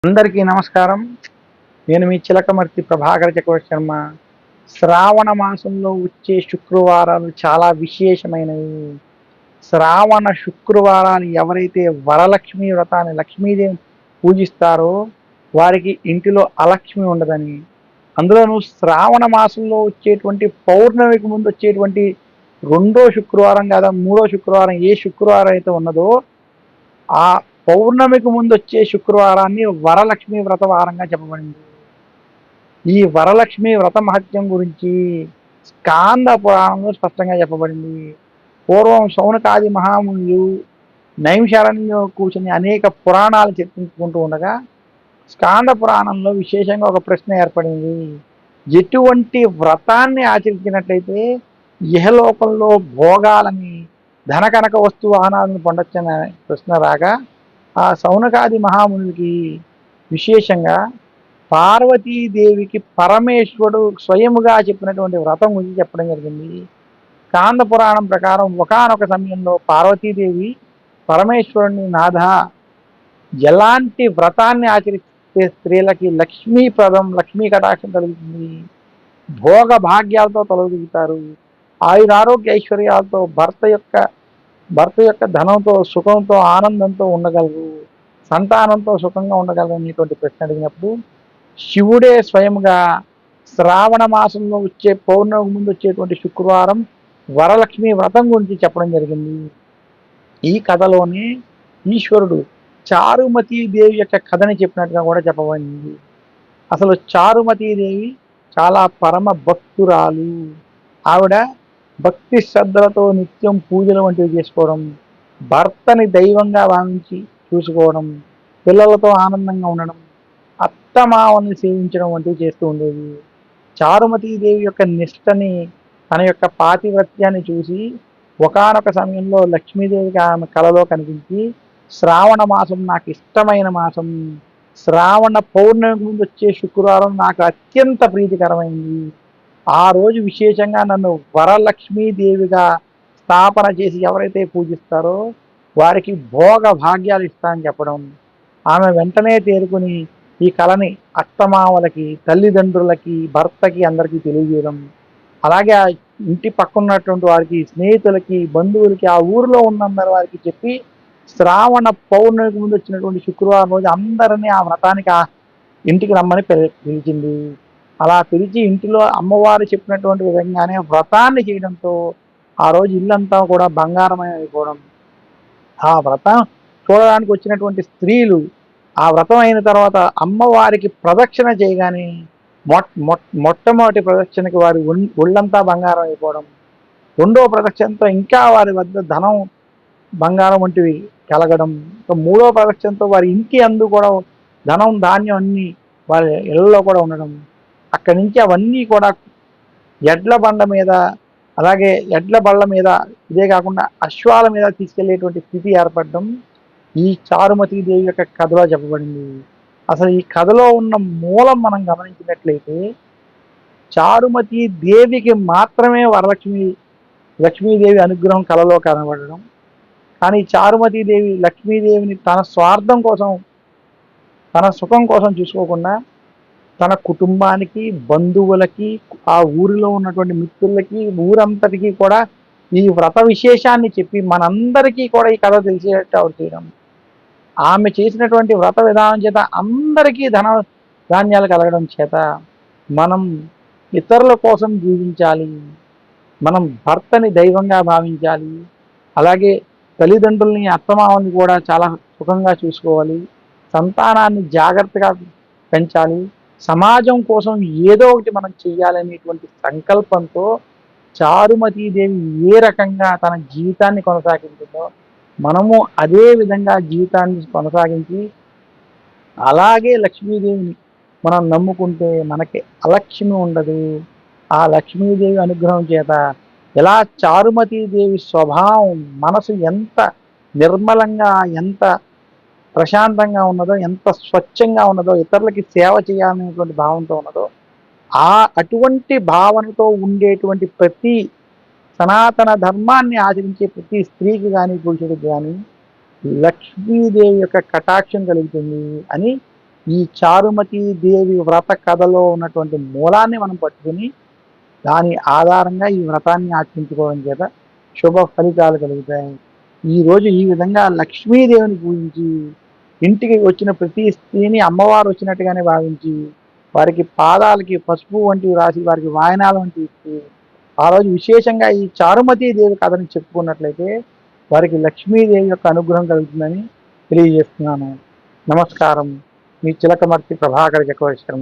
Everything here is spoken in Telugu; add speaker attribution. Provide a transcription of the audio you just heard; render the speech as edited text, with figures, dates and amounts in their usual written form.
Speaker 1: అందరికీ నమస్కారం. నేను మీ చిలకమర్తి ప్రభాకర చక్రవర్తి శర్మ. శ్రావణ మాసంలో వచ్చే శుక్రవారాలు చాలా విశేషమైనవి. శ్రావణ శుక్రవారాలు ఎవరైతే వరలక్ష్మి వ్రతాన్ని లక్ష్మీదేవిని పూజిస్తారో వారికి ఇంటిలో అలక్ష్మి ఉండదని. అందులోనూ శ్రావణ మాసంలో వచ్చేటువంటి పౌర్ణమికి ముందు వచ్చేటువంటి రెండో శుక్రవారం లేదా మూడో శుక్రవారం ఏ శుక్రవారం అయితే ఉన్నదో ఆ పౌర్ణమికి ముందు వచ్చే శుక్రవారాన్ని వరలక్ష్మి వ్రత వారంగా చెప్పబడింది. ఈ వరలక్ష్మి వ్రత మహత్యం గురించి స్కాంద పురాణంలో స్పష్టంగా చెప్పబడింది. పూర్వం శౌనకాది మహామునులు నైమిషారణ్యంలో కూర్చొని అనేక పురాణాలు చర్చించుకుంటూ ఉండగా స్కాంద పురాణంలో విశేషంగా ఒక ప్రశ్న ఏర్పడింది. ఎటువంటి వ్రతాన్ని ఆచరించినట్లయితే ఇహలోకంలో భోగాలని ధనకనక వస్తు వాహనాలను పొందొచ్చనే ప్రశ్న రాగా ఆ శౌనకాది మహామునులకి విశేషంగా పార్వతీదేవికి పరమేశ్వరుడు స్వయముగా చెప్పినటువంటి వ్రతం గురించి చెప్పడం జరిగింది. స్కాంద పురాణం ప్రకారం ఒకానొక సమయంలో పార్వతీదేవి పరమేశ్వరుని నాథ, ఎలాంటి వ్రతాన్ని ఆచరిస్తే స్త్రీలకి లక్ష్మీప్రదం లక్ష్మీ కటాక్షం కలుగుతుంది, భోగ భాగ్యాలతో తొలగితారు, ఆయురారోగ్య ఐశ్వర్యాలతో భర్త యొక్క ధనంతో సుఖంతో ఆనందంతో ఉండగలరు, సంతానంతో సుఖంగా ఉండగలరు అనేటువంటి ప్రశ్న అడిగినప్పుడు శివుడే స్వయంగా శ్రావణ మాసంలో వచ్చే పౌర్ణమికి ముందు వచ్చేటువంటి శుక్రవారం వరలక్ష్మి వ్రతం గురించి చెప్పడం జరిగింది. ఈ కథలోనే ఈశ్వరుడు చారుమతీదేవి యొక్క కథని చెప్పినట్టుగా కూడా చెప్పబడింది. అసలు చారుమతీదేవి చాలా పరమ భక్తురాలు. ఆవిడ భక్తి శ్రద్ధలతో నిత్యం పూజలు వంటివి చేసుకోవడం, భర్తని దైవంగా భావించి చూసుకోవడం, పిల్లలతో ఆనందంగా ఉండడం, అత్తమావల్ని సేవించడం వంటివి చేస్తూ ఉండేది. చారుమతీదేవి యొక్క నిష్టని, తన యొక్క పాతివ్రత్యాన్ని చూసి ఒకానొక సమయంలో లక్ష్మీదేవికి ఆమె కలలో కనిపించి, శ్రావణ మాసం నాకు ఇష్టమైన మాసం, శ్రావణ పౌర్ణమికి ముందు వచ్చే శుక్రవారం నాకు అత్యంత ప్రీతికరమైంది, ఆ రోజు విశేషంగా నన్ను వరలక్ష్మీదేవిగా స్థాపన చేసి ఎవరైతే పూజిస్తారో వారికి భోగ భాగ్యాలు ఇస్తానని చెప్పడం. ఆమె వెంటనే తేరుకుని ఈ కళని అత్తమామలకి, తల్లిదండ్రులకి, భర్తకి అందరికీ తెలియజేయడం, అలాగే ఆ ఇంటి పక్కన్నటువంటి వారికి, స్నేహితులకి, బంధువులకి, ఆ ఊరిలో ఉన్నందరి వారికి చెప్పి శ్రావణ పౌర్ణమికి ముందు వచ్చినటువంటి శుక్రవారం రోజు అందరినీ ఆ వ్రతానికి ఆ ఇంటికి రమ్మని పిలిచింది. అలా పిలిచి ఇంటిలో అమ్మవారు చెప్పినటువంటి విధంగానే వ్రతాన్ని చేయడంతో ఆ రోజు ఇల్లంతా కూడా బంగారమయం అయిపోవడం. ఆ వ్రతం చూడడానికి వచ్చినటువంటి స్త్రీలు ఆ వ్రతం అయిన తర్వాత అమ్మవారికి ప్రదక్షిణ చేయగానే మొట్టమొదటి ప్రదక్షిణకి వారి ఒళ్ళంతా బంగారం అయిపోవడం, రెండో ప్రదక్షిణతో ఇంకా వారి వద్ద ధనం బంగారం వంటివి కలగడం, ఇంకా మూడో ప్రదక్షిణతో వారి ఇంటి అందు కూడా ధనం ధాన్యం అన్నీ వారి ఇళ్లలో కూడా ఉండడం, అక్కడి నుంచి అవన్నీ కూడా ఎడ్ల బండ మీద, అలాగే ఎడ్ల బళ్ళ మీద, ఇదే కాకుండా అశ్వాల మీద తీసుకెళ్లేటువంటి స్థితి ఏర్పడడం ఈ చారుమతీదేవి యొక్క కథలో చెప్పబడింది. అసలు ఈ కథలో ఉన్న మూలం మనం గమనించినట్లయితే చారుమతీ దేవికి మాత్రమే లక్ష్మీదేవి అనుగ్రహం కలలో కనబడడం, కానీ చారుమతీదేవి లక్ష్మీదేవిని తన స్వార్థం కోసం, తన సుఖం కోసం చూసుకోకుండా తన కుటుంబానికి, బంధువులకి, ఆ ఊరిలో ఉన్నటువంటి మిత్రులకి, ఊరంతటికీ కూడా ఈ వ్రత విశేషాన్ని చెప్పి మనందరికీ కూడా ఈ కథ తెలిసేటట్టు ఆవిడ చేయడం, ఆమె చేసినటువంటి వ్రత విధానం చేత అందరికీ ధాన్యాలు కలగడం చేత మనం ఇతరుల కోసం జీవించాలి, మనం భర్తని దైవంగా భావించాలి, అలాగే తల్లిదండ్రుల్ని, అత్తమామల్ని కూడా చాలా సుఖంగా చూసుకోవాలి, సంతానాన్ని జాగ్రత్తగా పెంచాలి, సమాజం కోసం ఏదో ఒకటి మనం చెయ్యాలనేటువంటి సంకల్పంతో చారుమతీదేవి ఏ రకంగా తన జీవితాన్ని కొనసాగించిందో మనము అదే విధంగా జీవితాన్ని కొనసాగించి అలాగే లక్ష్మీదేవిని మనం నమ్ముకుంటే మనకి అలక్ష్మి ఉండదు. ఆ లక్ష్మీదేవి అనుగ్రహం చేత ఎలా చారుమతీదేవి స్వభావం, మనసు ఎంత నిర్మలంగా, ఎంత ప్రశాంతంగా ఉన్నదో, ఎంత స్వచ్ఛంగా ఉన్నదో, ఇతరులకి సేవ చేయాలనేటువంటి భావంతో ఉన్నదో, అటువంటి భావనతో ఉండేటువంటి ప్రతి సనాతన ధర్మాన్ని ఆచరించే ప్రతి స్త్రీకి కానీ, పురుషుడికి కానీ లక్ష్మీదేవి యొక్క కటాక్షం కలుగుతుంది అని ఈ చారుమతి దేవి వ్రత కథలో ఉన్నటువంటి మూలాన్ని మనం పట్టుకుని దాని ఆధారంగా ఈ వ్రతాన్ని ఆచరించుకోవడం చేత శుభ ఫలితాలు కలుగుతాయి. ఈరోజు ఈ విధంగా లక్ష్మీదేవిని పూజించి ఇంటికి వచ్చిన ప్రతి స్త్రీని అమ్మవారు వచ్చినట్టుగానే భావించి వారికి పాదాలకి పసుపు వంటివి రాసి వారికి వాయనాలు వంటివి ఇచ్చి ఆ రోజు విశేషంగా ఈ చారుమతీ దేవి కథని చెప్పుకున్నట్లయితే వారికి లక్ష్మీదేవి యొక్క అనుగ్రహం కలుగుతుందని తెలియజేస్తున్నాను. నమస్కారం. మీ చిలకమర్తి ప్రభాకర్ చక్రవర్తి శర్మ.